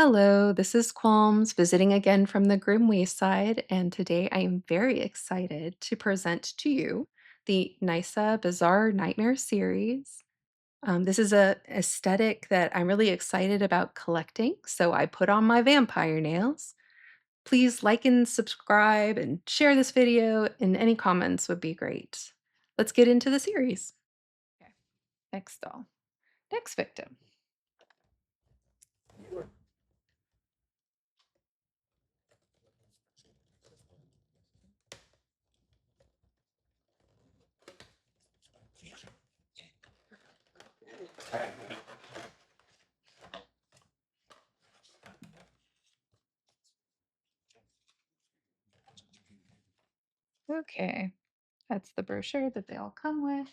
Hello, this is Qyalms visiting again from the Grim Wayside, and today I am very excited to present to you the Nyssa Bizarre Nightmare Series. This is a aesthetic that I'm really excited about collecting, so I put on my vampire nails. Please like and subscribe and share this video, and any comments would be great. Let's get into the series. Okay, next doll. Next victim. Okay, that's the brochure that they all come with.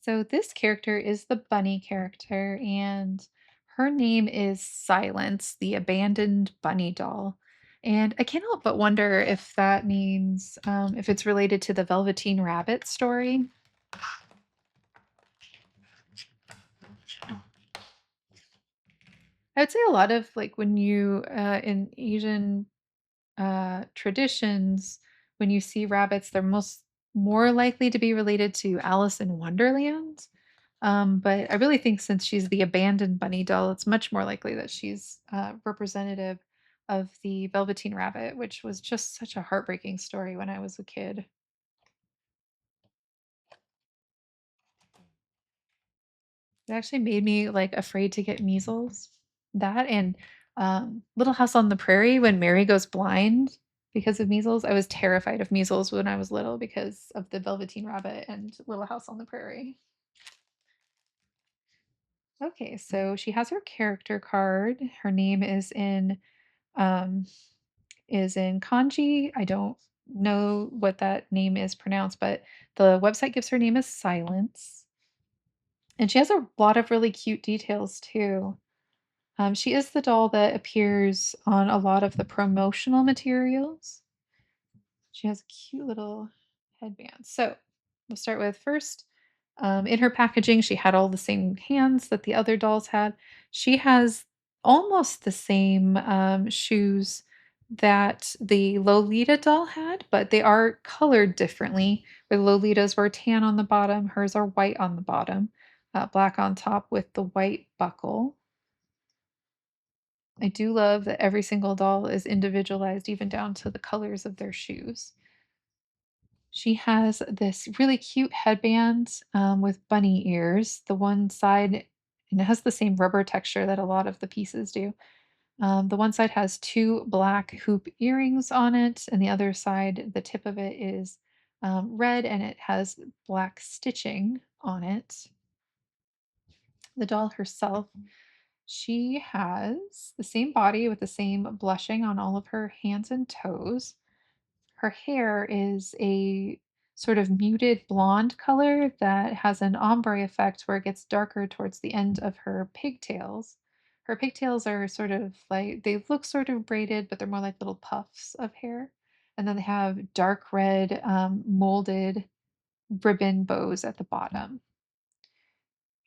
So this character is the bunny character, and her name is Silence, the abandoned bunny doll. And I can't help but wonder if that means if it's related to the Velveteen Rabbit story. I would say a lot of like when you in Asian traditions, when you see rabbits, they're more likely to be related to Alice in Wonderland. But I really think since she's the abandoned bunny doll, it's much more likely that she's representative of the Velveteen Rabbit, which was just such a heartbreaking story when I was a kid. It actually made me like afraid to get measles. That and Little House on the Prairie when Mary goes blind because of measles. I was terrified of measles when I was little because of the Velveteen Rabbit and Little House on the Prairie. Okay, so she has her character card. Her name um, is in kanji. I don't know what that name is pronounced, but the website gives her name as Silence. And she has a lot of really cute details too. She is the doll that appears on a lot of the promotional materials. She has a cute little headband. So we'll start with first. In her packaging, she had all the same hands that the other dolls had. She has almost the same shoes that the Lolita doll had, but they are colored differently. Where Lolita's were tan on the bottom, hers are white on the bottom, black on top with the white buckle. I do love that every single doll is individualized, even down to the colors of their shoes. She has this really cute headband with bunny ears. The one side, and it has the same rubber texture that a lot of the pieces do. The one side has two black hoop earrings on it, and the other side, the tip of it is red and it has black stitching on it. The doll herself, she has the same body with the same blushing on all of her hands and toes. Her hair is a sort of muted blonde color that has an ombre effect where it gets darker towards the end of her pigtails. Her pigtails are sort of like they look sort of braided, but they're more like little puffs of hair. And then they have dark red molded ribbon bows at the bottom.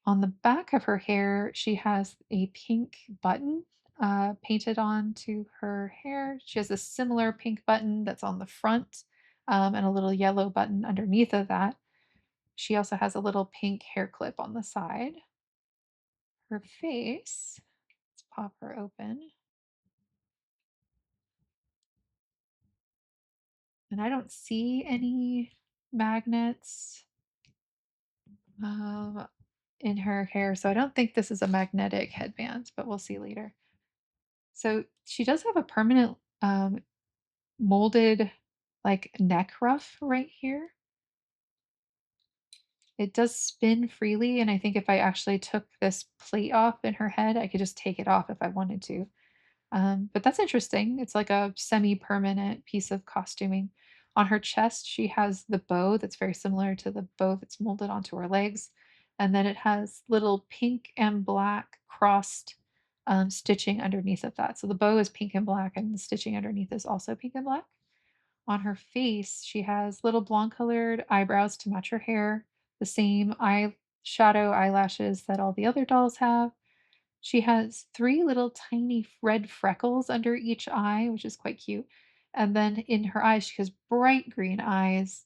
On the back of her hair, she has a pink button painted onto her hair. She has a similar pink button that's on the front and a little yellow button underneath of that. She also has a little pink hair clip on the side. Her face, let's pop her open. And I don't see any magnets um, in her hair, so I don't think this is a magnetic headband, but we'll see later. So she does have a permanent molded like neck ruff right here. It does spin freely, and I think if I actually took this plate off in her head, I could just take it off if I wanted to. But that's interesting. It's like a semi-permanent piece of costuming. On her chest, she has the bow that's very similar to the bow that's molded onto her legs. And then it has little pink and black crossed stitching underneath of that. So the bow is pink and black, and the stitching underneath is also pink and black. On her face, she has little blonde colored eyebrows to match her hair, the same eyeshadow eyelashes that all the other dolls have. She has 3 little tiny red freckles under each eye, which is quite cute. And then in her eyes, she has bright green eyes.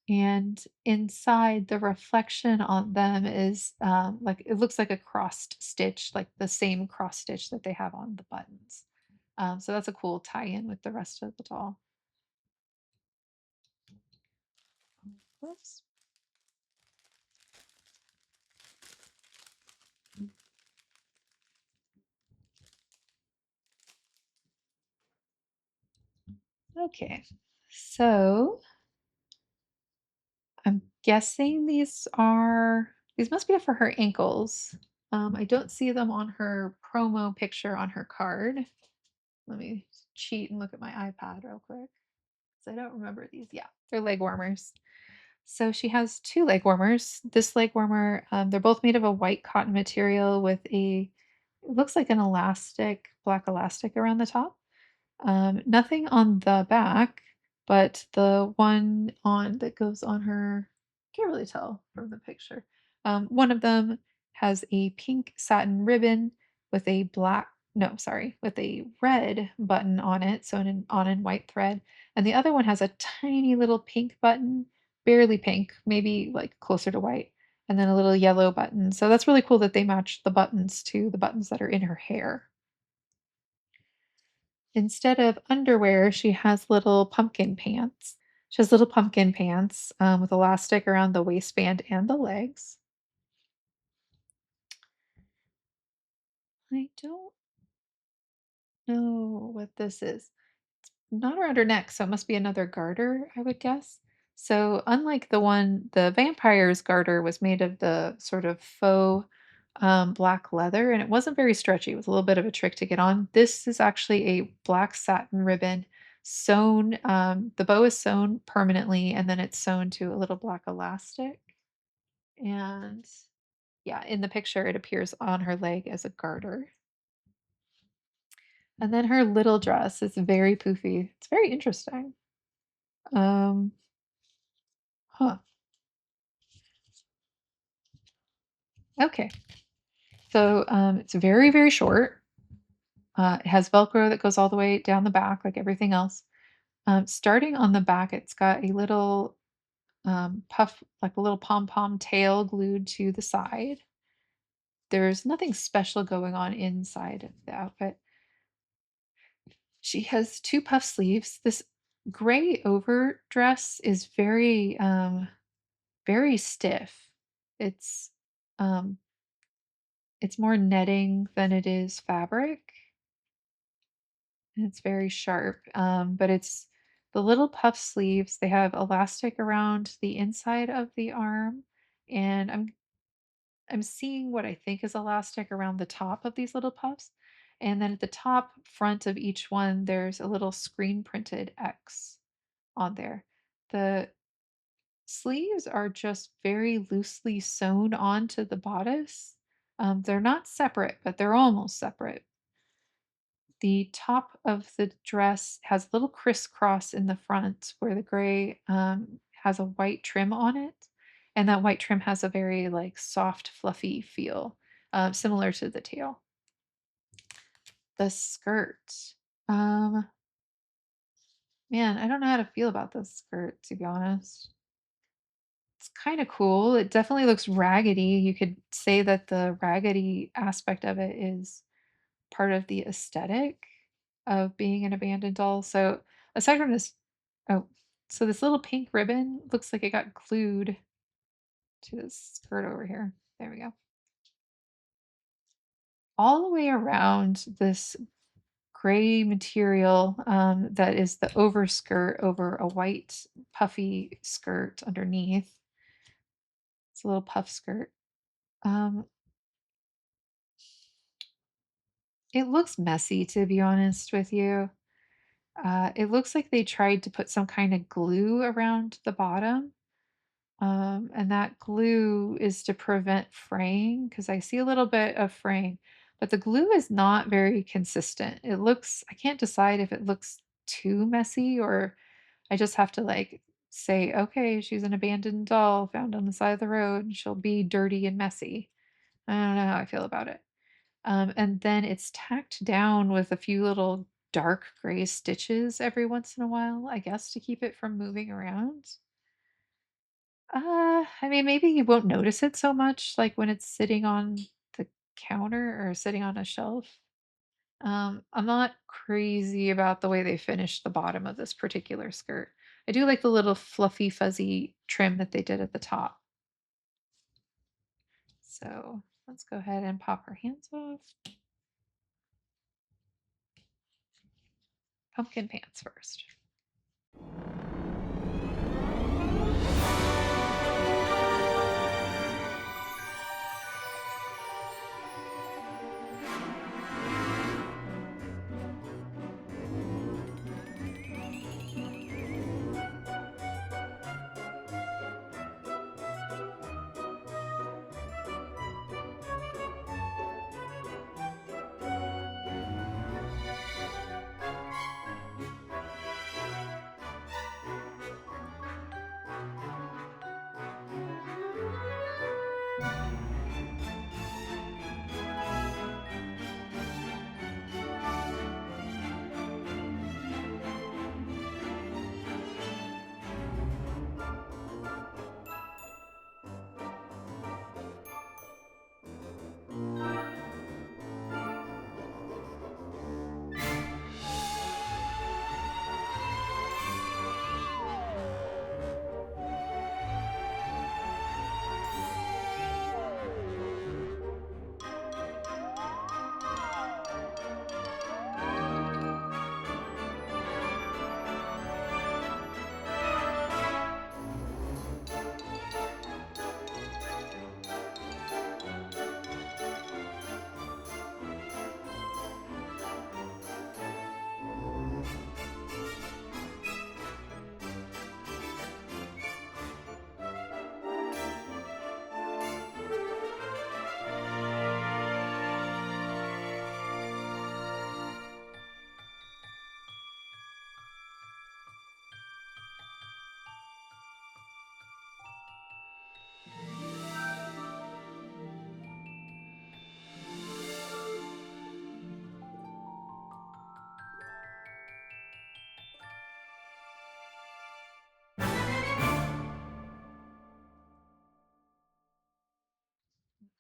And inside, the reflection on them is like it looks like a crossed stitch, like the same cross stitch that they have on the buttons. So that's a cool tie-in with the rest of the doll. Whoops. Okay, so I'm guessing these must be for her ankles. I don't see them on her promo picture on her card. Let me cheat and look at my iPad real quick because I don't remember these. Yeah, they're leg warmers. So she has two leg warmers. This leg warmer, they're both made of a white cotton material with it looks like an elastic, black elastic around the top. Nothing on the back, but the one on that goes on her, can't really tell from the picture. One of them has a pink satin ribbon with a black, no, sorry, with a red button on it, sewn in white thread. And the other one has a tiny little pink button, barely pink, maybe like closer to white, and then a little yellow button. So that's really cool that they match the buttons to the buttons that are in her hair. Instead of underwear, she has little pumpkin pants. She has little pumpkin pants, with elastic around the waistband and the legs. I don't know what this is. Not around her neck, so it must be another garter, I would guess. So, unlike the vampire's garter was made of the sort of faux black leather, and it wasn't very stretchy. It was a little bit of a trick to get on. This is actually a black satin ribbon sewn. The bow is sewn permanently, and then it's sewn to a little black elastic. And yeah, in the picture, it appears on her leg as a garter. And then her little dress is very poofy. It's very interesting. Um, huh. Okay. So it's very, very short. It has Velcro that goes all the way down the back, like everything else. Starting on the back, it's got a little puff, like a little pom pom tail glued to the side. There's nothing special going on inside of the outfit. She has two puff sleeves. This gray overdress is very stiff. It's um, it's more netting than it is fabric. And it's very sharp, but it's the little puff sleeves. They have elastic around the inside of the arm, and I'm seeing what I think is elastic around the top of these little puffs. And then at the top front of each one, there's a little screen printed X on there. The sleeves are just very loosely sewn onto the bodice. They're not separate, but they're almost separate. The top of the dress has a little crisscross in the front where the gray has a white trim on it. And that white trim has a very like soft, fluffy feel, similar to the tail. The skirt. Um, Man, I don't know how to feel about this skirt, to be honest. It's kind of cool. It definitely looks raggedy. You could say that the raggedy aspect of it is part of the aesthetic of being an abandoned doll. So aside from this, oh, so this little pink ribbon looks like it got glued to this skirt over here. There we go. All the way around this gray material that is the overskirt over a white puffy skirt underneath. It's a little puff skirt. Um, it looks messy, to be honest with you. It looks like they tried to put some kind of glue around the bottom. And that glue is to prevent fraying because I see a little bit of fraying, but the glue is not very consistent. I can't decide if it looks too messy or I just have to like say, okay, she's an abandoned doll found on the side of the road. She'll be dirty and messy. I don't know how I feel about it. And then it's tacked down with a few little dark gray stitches every once in a while, I guess, to keep it from moving around. I mean, maybe you won't notice it so much, like when it's sitting on the counter or sitting on a shelf. I'm not crazy about the way they finished the bottom of this particular skirt. I do like the little fluffy, fuzzy trim that they did at the top. So let's go ahead and pop her hands off. Pumpkin pants first.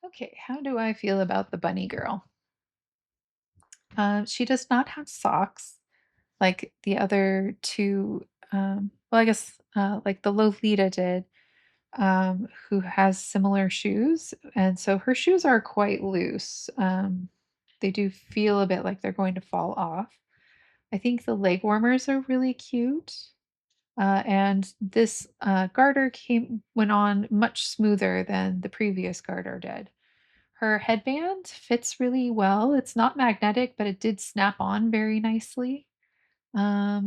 Okay, how do I feel about the bunny girl? She does not have socks like the other two. Well, I guess like the Lolita did, who has similar shoes, and so her shoes are quite loose. They do feel a bit like they're going to fall off. I think the leg warmers are really cute. And this garter went on much smoother than the previous garter did. Her headband fits really well. It's not magnetic, but it did snap on very nicely. I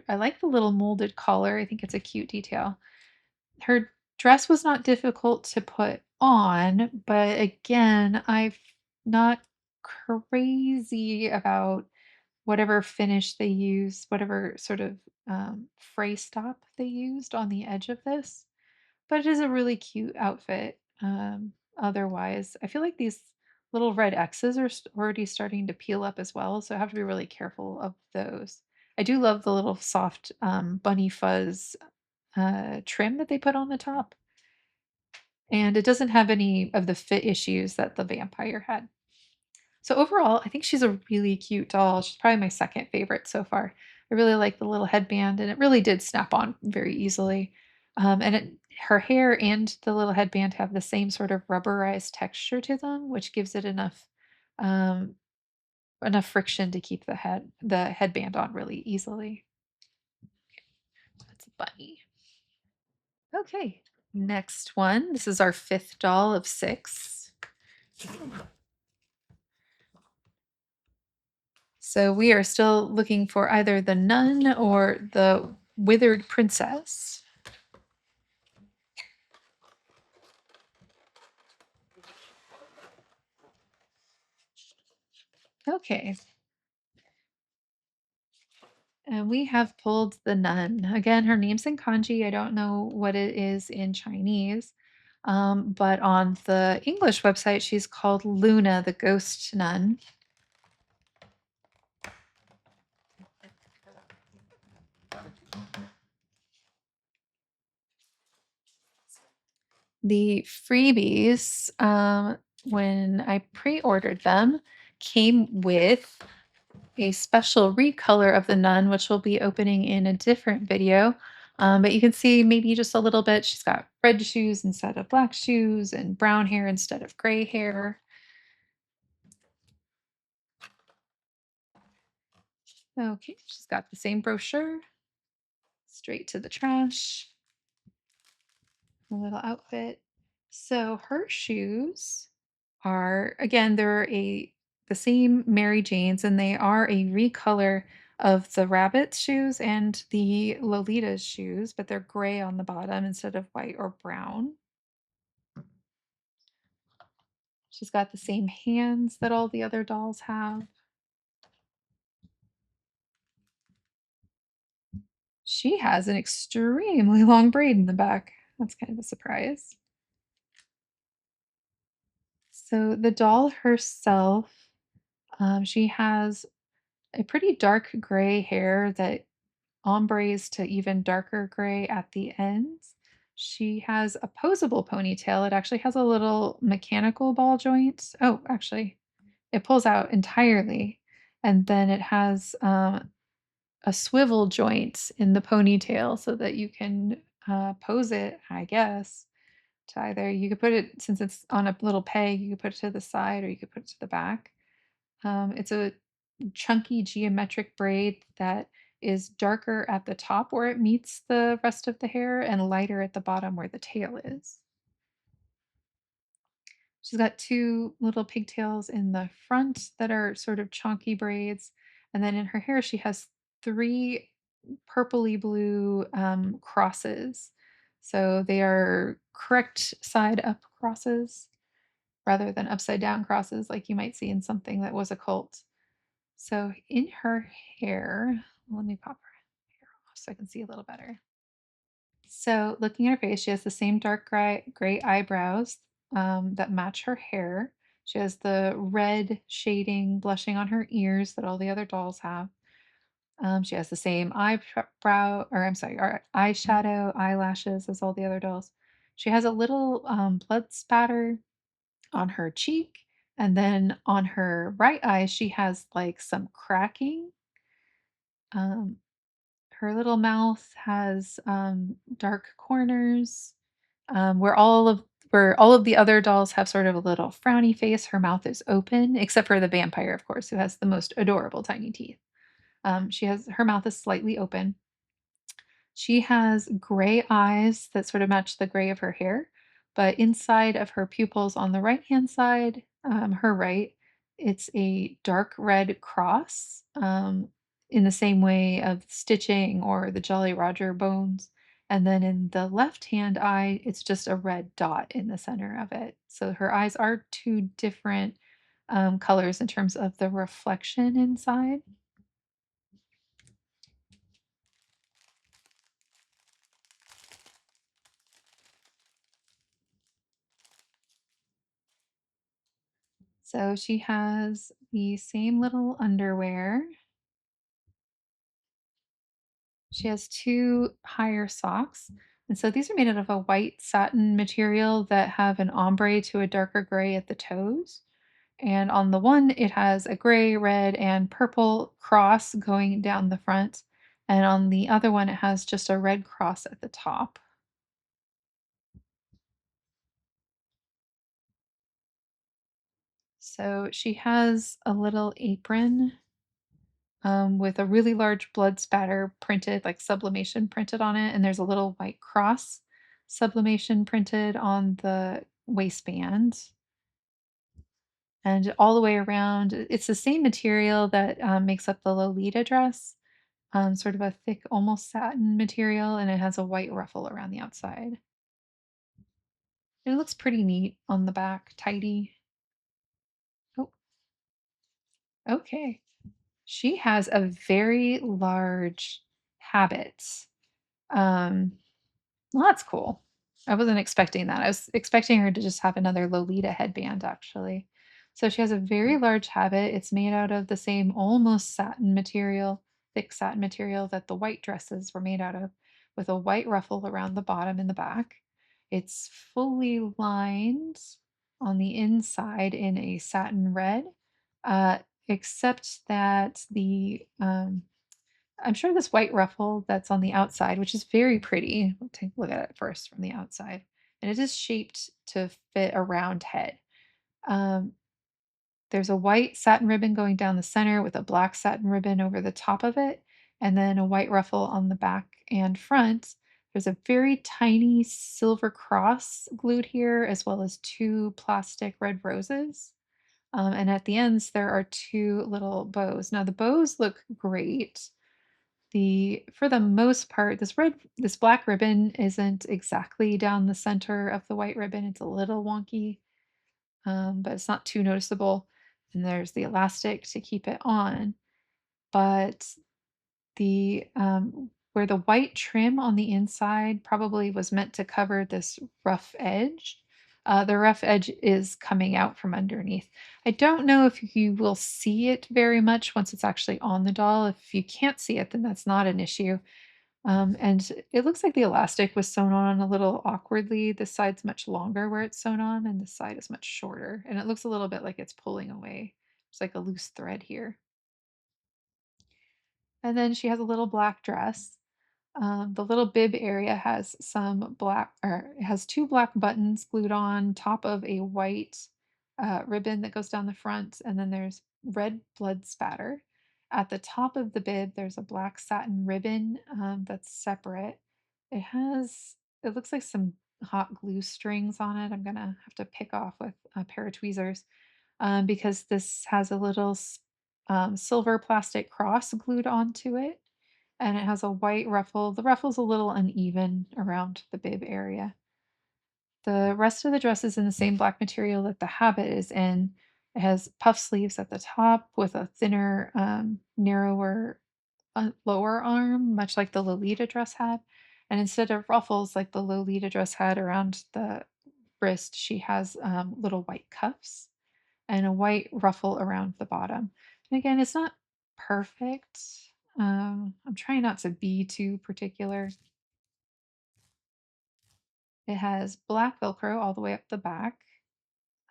like the little molded collar. I think it's a cute detail. Her dress was not difficult to put on, but again, I'm not crazy about whatever finish they used, whatever sort of fray stop they used on the edge of this. But it is a really cute outfit. Otherwise, I feel like these little red X's are already starting to peel up as well, so I have to be really careful of those. I do love the little soft bunny fuzz trim that they put on the top, and it doesn't have any of the fit issues that the vampire had. So overall, I think she's a really cute doll. She's probably my second favorite so far. I really like the little headband, and it really did snap on very easily. Her hair and the little headband have the same sort of rubberized texture to them, which gives it um, enough friction to keep the headband on really easily. That's a bunny. Okay, next one. This is our fifth doll of six. So we are still looking for either the nun or the withered princess. Okay. And we have pulled the nun. Again, her name's in kanji. I don't know what it is in Chinese. But on the English website, she's called Luna, the ghost nun. The freebies, when I pre-ordered them, came with a special recolor of the nun, which will be opening in a different video. But you can see maybe just a little bit. She's got red shoes instead of black shoes and brown hair instead of gray hair. Okay, she's got the same brochure, straight to the trash, a little outfit. So her shoes are again, they're the same Mary Jane's, and they are a recolor of the rabbit's shoes and the Lolita's shoes, but they're gray on the bottom instead of white or brown. She's got the same hands that all the other dolls have. She has an extremely long braid in the back. That's kind of a surprise. So the doll herself, she has a pretty dark gray hair that ombres to even darker gray at the ends. She has a posable ponytail. It actually has a little mechanical ball joint. Oh, actually, it pulls out entirely. And then it has a swivel joint in the ponytail so that you can pose it, I guess, to either, you could put it, since it's on a little peg, you could put it to the side or you could put it to the back. It's a chunky geometric braid that is darker at the top where it meets the rest of the hair and lighter at the bottom where the tail is. She's got two little pigtails in the front that are sort of chonky braids. And then in her hair, she has three purpley blue crosses. So they are correct side up crosses rather than upside down crosses like you might see in something that was a cult. So in her hair, let me pop her hair off so I can see a little better. So looking at her face, she has the same dark gray eyebrows that match her hair. She has the red shading blushing on her ears that all the other dolls have. She has the same eyebrow, or I'm sorry, or eyeshadow, eyelashes as all the other dolls. She has a little blood spatter on her cheek, and then on her right eye, she has like some cracking. Um, Her little mouth has dark corners where all of the other dolls have sort of a little frowny face. Her mouth is open, except for the vampire, of course, who has the most adorable tiny teeth. She has her mouth is slightly open. She has gray eyes that sort of match the gray of her hair, but inside of her pupils on the right-hand side, her right, it's a dark red cross, in the same way of stitching or the Jolly Roger bones. And then in the left-hand eye, it's just a red dot in the center of it. So her eyes are two different colors in terms of the reflection inside. So she has the same little underwear. She has two higher socks. And so these are made out of a white satin material that have an ombre to a darker gray at the toes. And on the one, it has a gray, red, and purple cross going down the front. And on the other one, it has just a red cross at the top. So she has a little apron with a really large blood spatter printed, like sublimation printed on it. And there's a little white cross sublimation printed on the waistband. And all the way around, it's the same material that makes up the Lolita dress, sort of a thick, almost satin material, and it has a white ruffle around the outside. It looks pretty neat on the back, tidy. Oh, okay. She has a very large habit. Um, well, that's cool. I wasn't expecting that. I was expecting her to just have another Lolita headband, actually. So she has a very large habit. It's made out of the same almost satin material, thick satin material that the white dresses were made out of, with a white ruffle around the bottom and the back. It's fully lined on the inside in a satin red, uh, except that I'm sure this white ruffle that's on the outside, which is very pretty. We'll take a look at it first from the outside. And it is shaped to fit a round head. Um, there's a white satin ribbon going down the center with a black satin ribbon over the top of it, and then a white ruffle on the back and front. There's a very tiny silver cross glued here, as well as two plastic red roses. And at the ends, there are two little bows. Now, the bows look great. For the most part, this black ribbon isn't exactly down the center of the white ribbon. It's a little wonky, but it's not too noticeable. And there's the elastic to keep it on. But the where the white trim on the inside probably was meant to cover this rough edge. The rough edge is coming out from underneath. I don't know if you will see it very much once it's actually on the doll. If you can't see it, then that's not an issue. And it looks like the elastic was sewn on a little awkwardly. This side's much longer where it's sewn on, and this side is much shorter. And it looks a little bit like it's pulling away. It's like a loose thread here. And then she has a little black dress. The little bib area has some black, or it has two black buttons glued on top of a white ribbon that goes down the front, and then there's red blood spatter. At the top of the bib, there's a black satin ribbon that's separate. It looks like some hot glue strings on it. I'm gonna have to pick off with a pair of tweezers because this has a little silver plastic cross glued onto it, and it has a white ruffle. The ruffle's a little uneven around the bib area. The rest of the dress is in the same black material that the habit is in. It has puff sleeves at the top with a thinner, narrower lower arm, much like the Lolita dress had. And instead of ruffles like the Lolita dress had around the wrist, she has little white cuffs and a white ruffle around the bottom. And again, it's not perfect. I'm trying not to be too particular. It has black Velcro all the way up the back.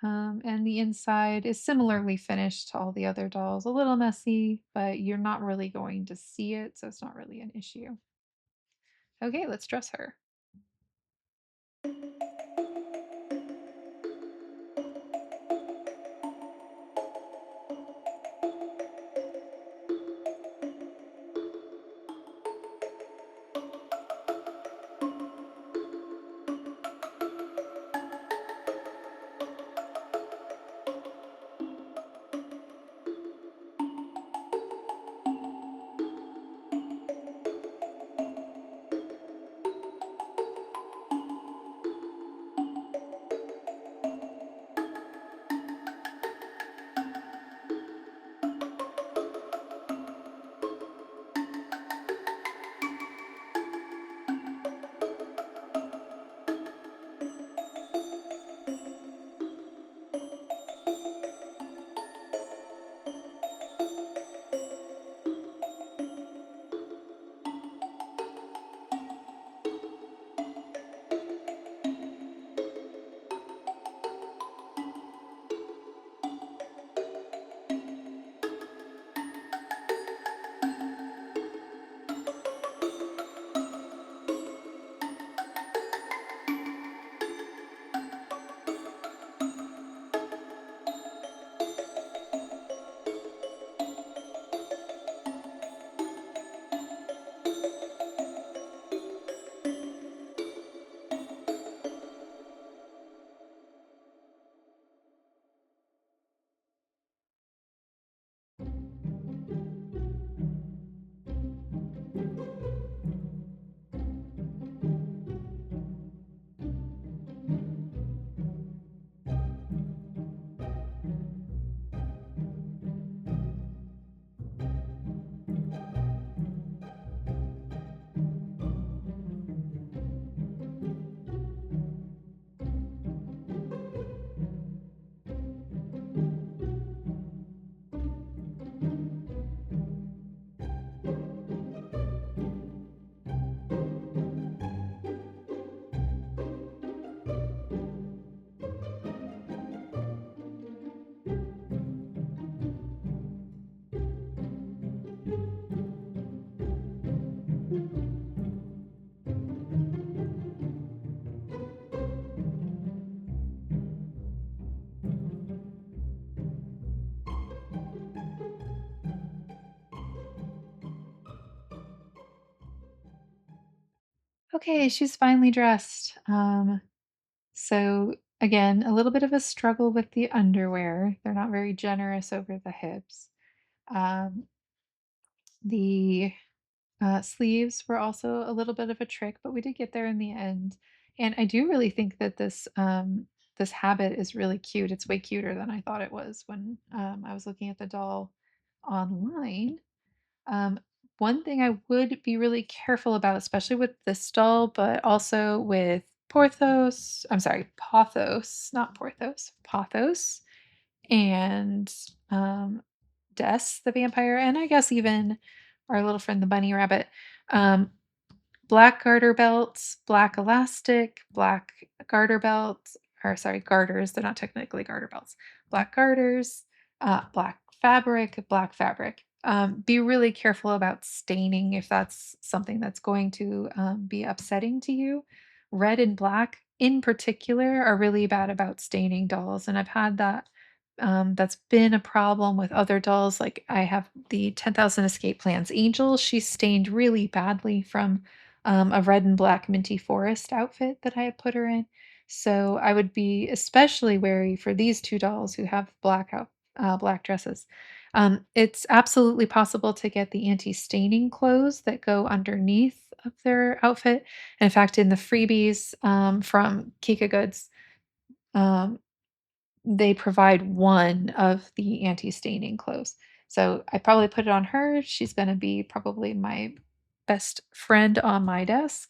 And the inside is similarly finished to all the other dolls. A little messy, but you're not really going to see it, so it's not really an issue. Okay, let's dress her. Okay, she's finally dressed. So again, a little bit of a struggle with the underwear. They're not very generous over the hips. Um, the sleeves were also a little bit of a trick, but we did get there in the end. And I do really think that this habit is really cute. It's way cuter than I thought it was when I was looking at the doll online. Um, one thing I would be really careful about, especially with this doll, but also with Pothos, not Porthos, Pothos, and Des the vampire, and I guess even our little friend the bunny rabbit. Um, Black garter belts, black elastic, black garter belts, or sorry, garters, they're not technically garter belts. Black garters, black fabric, black fabric. Be really careful about staining if that's something that's going to be upsetting to you. Red and black, in particular, are really bad about staining dolls, and I've had that. That's been a problem with other dolls. Like I have the 10,000 Escape Plans Angel. She's stained really badly from a red and black minty forest outfit that I had put her in. So I would be especially wary for these two dolls who have black dresses. It's absolutely possible to get the anti-staining clothes that go underneath of their outfit. And in fact, in the freebies from Kikagoods, um, they provide one of the anti-staining clothes. So I probably put it on her. She's gonna be probably my best friend on my desk.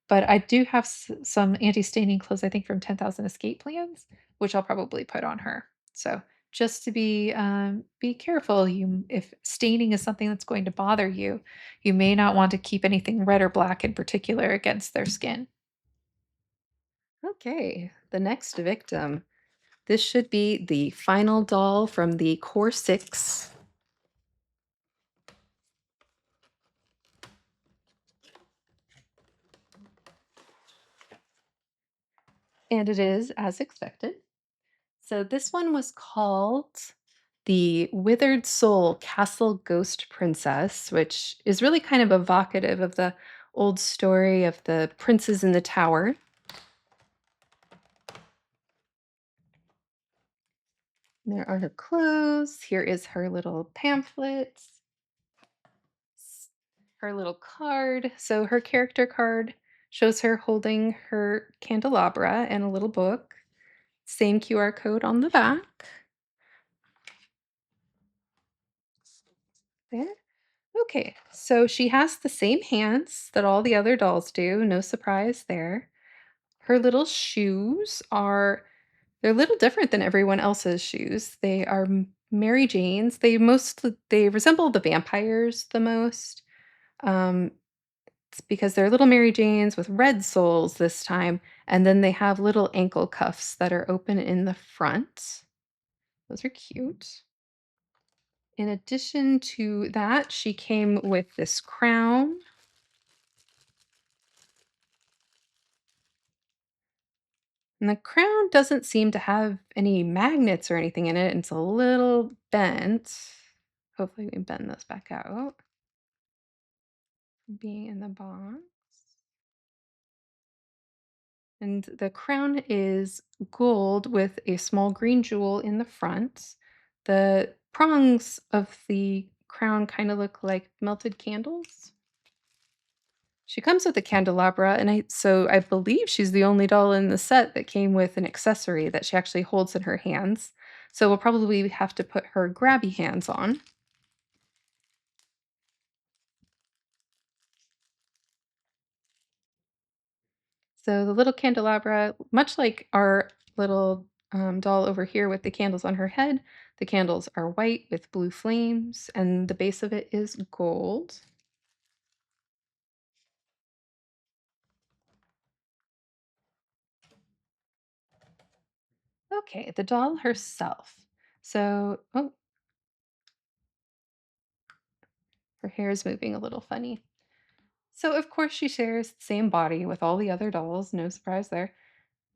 But I do have some anti-staining clothes, I think from 10,000 Escape Plans, which I'll probably put on her. So just to be careful, you if staining is something that's going to bother you, you may not want to keep anything red or black in particular against their skin. Okay, the next victim. This should be the final doll from the core six. And it is as expected. So this one was called the Withered Soul Castle Ghost Princess, which is really kind of evocative of the old story of the princes in the tower. There are her clothes. Here is her little pamphlet, her little card. So her character card shows her holding her candelabra and a little book. Same QR code on the back. There. Okay, so she has the same hands that all the other dolls do. No surprise there. Her little shoes are they're a little different than everyone else's shoes. They are Mary Jane's. They resemble the vampires the most. Um, it's because they're little Mary Janes with red soles this time, and then they have little ankle cuffs that are open in the front. Those are cute. In addition to that, she came with this crown. And the crown doesn't seem to have any magnets or anything in it. It's a little bent. Hopefully, we can bend those back out from being in the box. And the crown is gold with a small green jewel in the front. The prongs of the crown kind of look like melted candles. She comes with a candelabra, and I believe she's the only doll in the set that came with an accessory that she actually holds in her hands. So we'll probably have to put her grabby hands on. So the little candelabra, much like our little doll over here with the candles on her head, the candles are white with blue flames, and the base of it is gold. Okay, the doll herself. So, oh, her hair is moving a little funny. So, of course, she shares the same body with all the other dolls, no surprise there.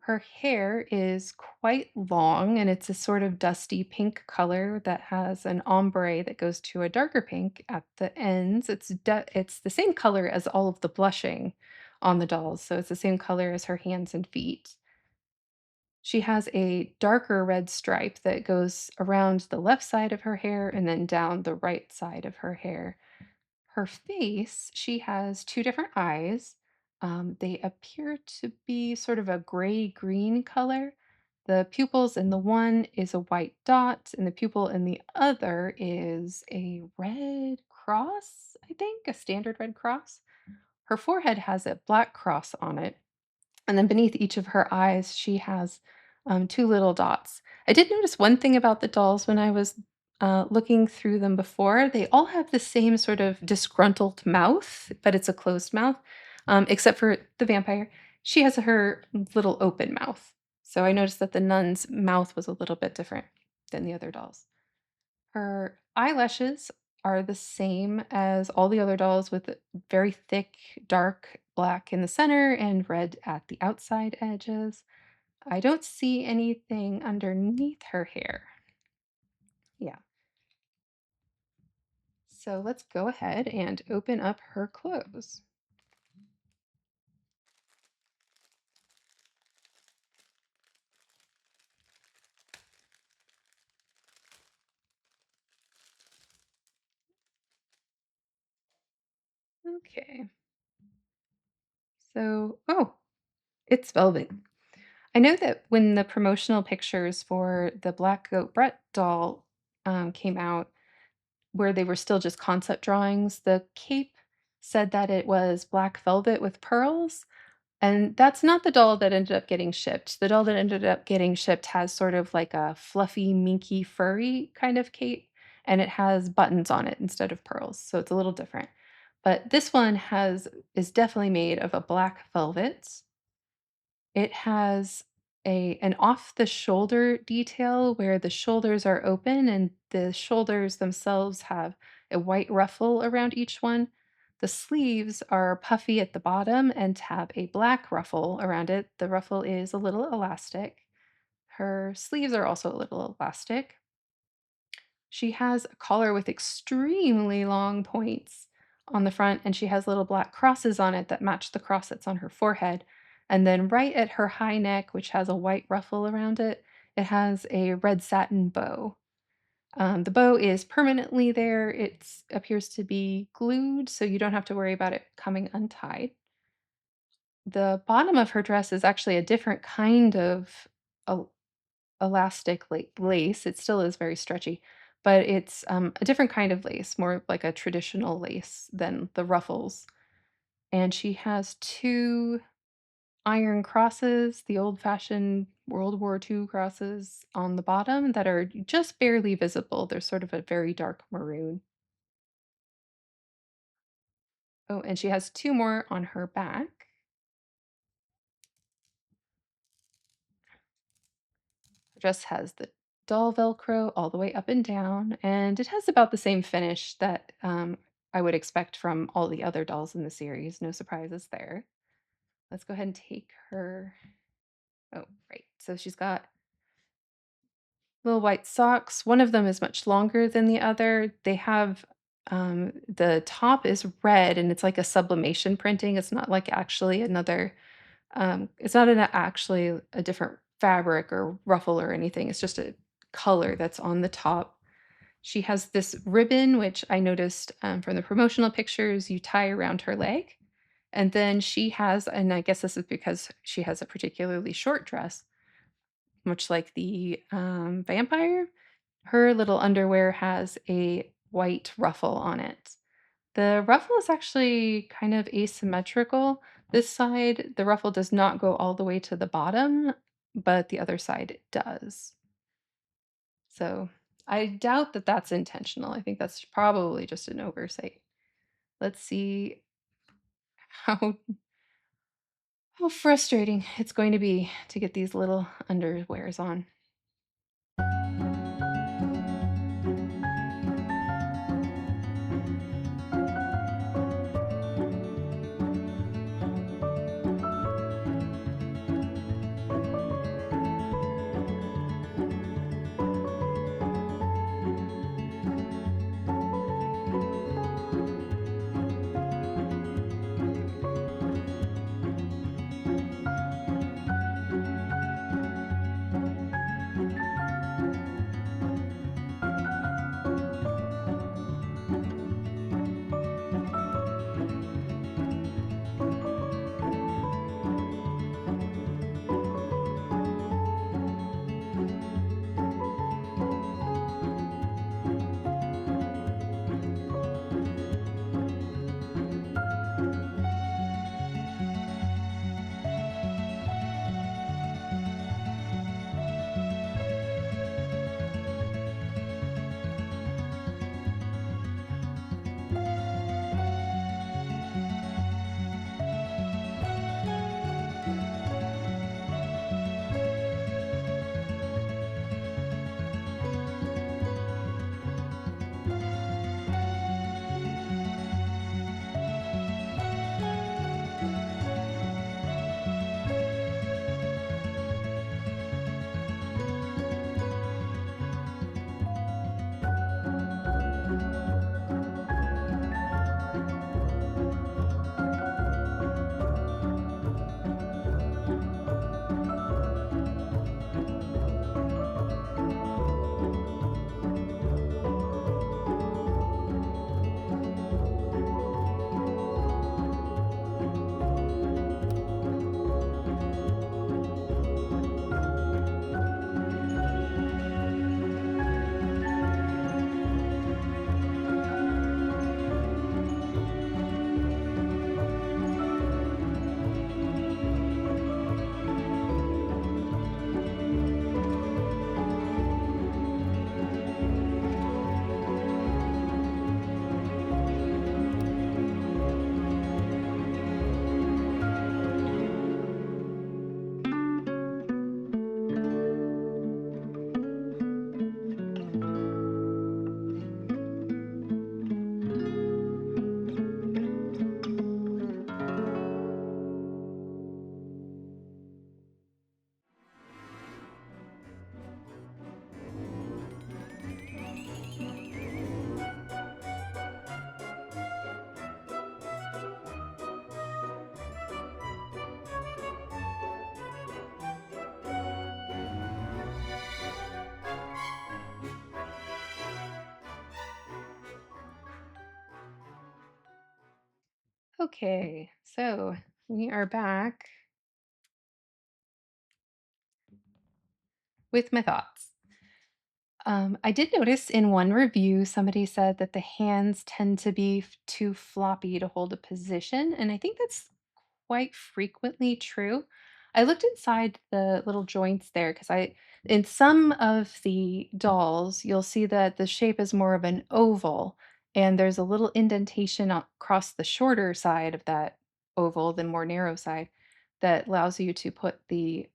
Her hair is quite long and it's a sort of dusty pink color that has an ombre that goes to a darker pink at the ends. It's the same color as all of the blushing, on the dolls, so it's the same color as her hands and feet. She has a darker red stripe that goes around the left side of her hair and then down the right side of her hair. Her face, she has 2 different eyes. They appear to be sort of a gray-green color. The pupils in the one is a white dot, and the pupil in the other is a red cross, I think, a standard red cross. Her forehead has a black cross on it, and then beneath each of her eyes, she has, 2 little dots. I did notice one thing about the dolls when I was, looking through them before. They all have the same sort of disgruntled mouth, but it's a closed mouth, except for the vampire. She has her little open mouth. So I noticed that the nun's mouth was a little bit different than the other dolls. Her eyelashes are the same as all the other dolls with very thick, dark black in the center and red at the outside edges. I don't see anything underneath her hair. Yeah. So let's go ahead and open up her clothes. Okay. So, oh, it's velvet. I know that when the promotional pictures for the Black Goat Brett doll came out, where they were still just concept drawings, the cape said that it was black velvet with pearls, and that's not the doll that ended up getting shipped. The doll that ended up getting shipped has sort of like a fluffy, minky, furry kind of cape, and it has buttons on it instead of pearls, so it's a little different. But this one has is definitely made of a black velvet. It has an off the shoulder detail where the shoulders are open and the shoulders themselves have a white ruffle around each one. The sleeves are puffy at the bottom and have a black ruffle around it. The ruffle is a little elastic. Her sleeves are also a little elastic. She has a collar with extremely long points on the front, and she has little black crosses on it that match the cross that's on her forehead. And then right at her high neck, which has a white ruffle around it, it has a red satin bow. The bow is permanently there. It appears to be glued, so you don't have to worry about it coming untied. The bottom of her dress is actually a different kind of elastic like lace. It still is very stretchy, but it's a different kind of lace, more like a traditional lace than the ruffles. And she has two iron crosses, the old fashioned World War II crosses on the bottom that are just barely visible. They're sort of a very dark maroon. Oh, and she has two more on her back. The dress has the doll Velcro all the way up and down, and it has about the same finish that I would expect from all the other dolls in the series. No surprises there. Let's go ahead and take her. Oh, right. So she's got little white socks. One of them is much longer than the other. They have the top is red and it's like a sublimation printing. It's not like actually another it's not actually a different fabric or ruffle or anything. It's just a color that's on the top. She has this ribbon, which I noticed from the promotional pictures, you tie around her leg. And then she has, and I guess this is because she has a particularly short dress, much like the vampire, her little underwear has a white ruffle on it. The ruffle is actually kind of asymmetrical. This side, the ruffle does not go all the way to the bottom, but the other side it does. So I doubt that that's intentional. I think that's probably just an oversight. Let's see how how frustrating it's going to be to get these little underwears on. Okay, so we are back with my thoughts. I did notice in one review, somebody said that the hands tend to be too floppy to hold a position, and I think that's quite frequently true. I looked inside the little joints there because in some of the dolls, you'll see that the shape is more of an oval, and there's a little indentation across the shorter side of that oval, the more narrow side, that allows you to put the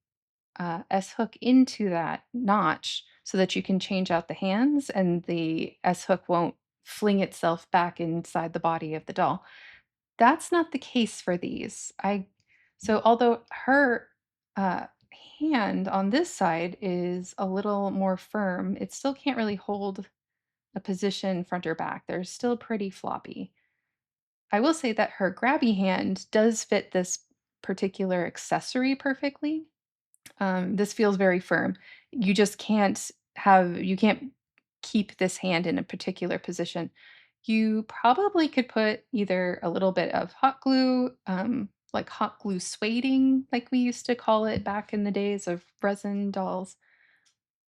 S hook into that notch so that you can change out the hands and the S hook won't fling itself back inside the body of the doll. That's not the case for these. I So although her uh, hand on this side is a little more firm, it still can't really hold a position front or back. They're still pretty floppy. I will say that her grabby hand does fit this particular accessory perfectly. This feels very firm. You can't keep this hand in a particular position. You probably could put either a little bit of hot glue, like hot glue sueding, like we used to call it back in the days of resin dolls,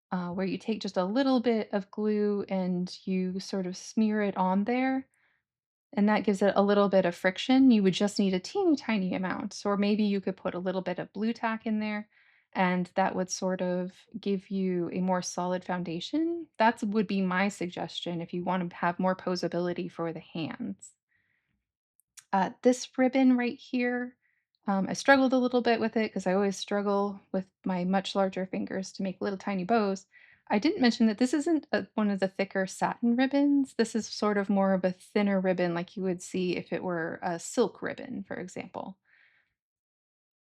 where you take just a little bit of glue and you sort of smear it on there and that gives it a little bit of friction. You would just need a teeny tiny amount. Or maybe you could put a little bit of blue tack in there, and that would sort of give you a more solid foundation. That would be my suggestion if you want to have more posability for the hands. This ribbon right here, I struggled a little bit with it because I always struggle with my much larger fingers to make little tiny bows. I didn't mention that this isn't one of the thicker satin ribbons. This is sort of more of a thinner ribbon, like you would see if it were a silk ribbon, for example.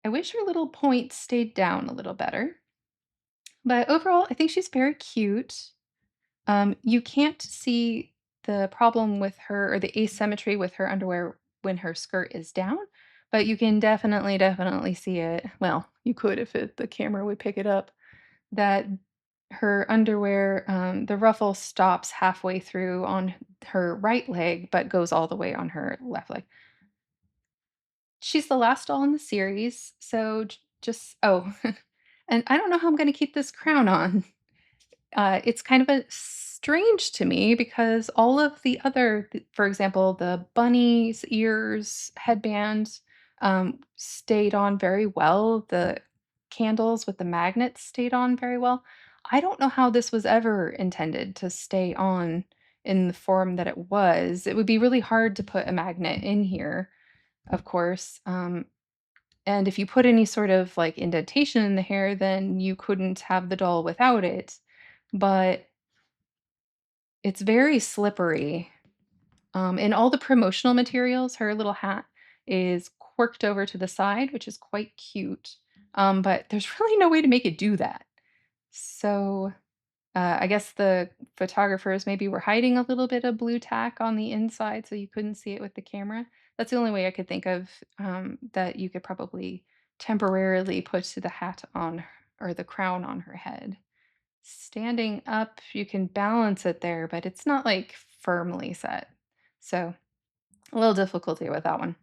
I wish her little point stayed down a little better, but overall, I think she's very cute. You can't see the problem with her or the asymmetry with her underwear when her skirt is down, but you can definitely see it. Well, you could if the camera would pick it up. That her underwear, the ruffle stops halfway through on her right leg, but goes all the way on her left leg. She's the last doll in the series, so just and I don't know how I'm going to keep this crown on. It's kind of a strange to me because all of the other for example, the bunny's ears headband, stayed on very well. The candles with the magnets stayed on very well. I don't know how this was ever intended to stay on in the form that it was. It would be really hard to put a magnet in here, of course, and if you put any sort of, like, indentation in the hair, then you couldn't have the doll without it. But it's very slippery. In all the promotional materials, her little hat is quirked over to the side, which is quite cute, but there's really no way to make it do that. So, I guess the photographers maybe were hiding a little bit of blue tack on the inside so you couldn't see it with the camera. That's the only way I could think of, that you could probably temporarily put the hat on or the crown on her head. Standing up, you can balance it there, but it's not, like, firmly set. So, a little difficulty with that one.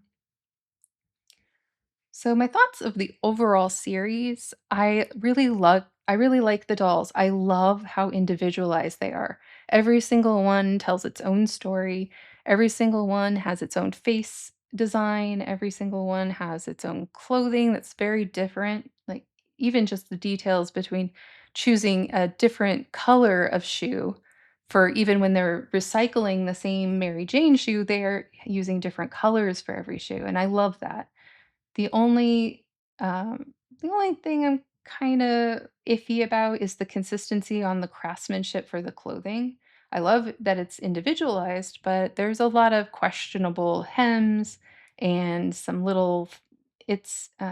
So my thoughts of the overall series, I really like the dolls. I love how individualized they are. Every single one tells its own story. Every single one has its own face design. Every single one has its own clothing that's very different. Like even just the details between choosing a different color of shoe for even when they're recycling the same Mary Jane shoe, they're using different colors for every shoe. And I love that. The only, the only thing I'm kinda iffy about is the consistency on the craftsmanship for the clothing. I love that it's individualized, but there's a lot of questionable hems and some little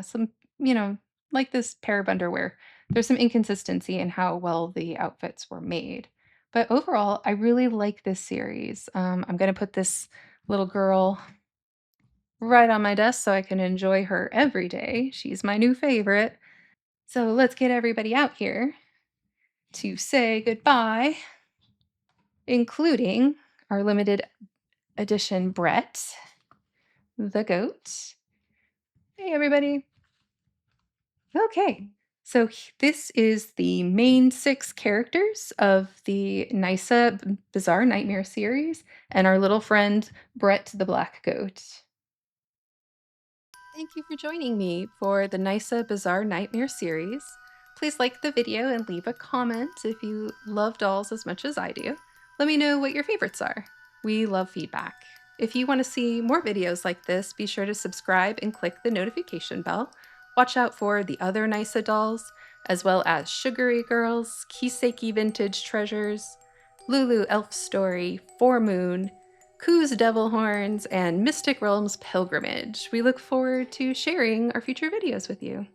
some, you know, like this pair of underwear. There's some inconsistency in how well the outfits were made. But overall, I really like this series. I'm gonna put this little girl right on my desk so I can enjoy her every day. She's my new favorite. So let's get everybody out here to say goodbye, including our limited edition Brett. the goat. Hey, everybody. Okay, so this is the main 6 characters of the Nyssa Bizarre Nightmare series and our little friend Brett the Black Goat. Thank you for joining me for the Nyssa Bizarre Nightmare series. Please like the video and leave a comment if you love dolls as much as I do. Let me know what your favorites are. We love feedback. If you want to see more videos like this, be sure to subscribe and click the notification bell. Watch out for the other Nyssa dolls, as well as Sugary Girls, Kiseki Vintage Treasures, Lulu Elf Story, Four Moon, Koo's Devil Horns, and Mystic Realms Pilgrimage. We look forward to sharing our future videos with you.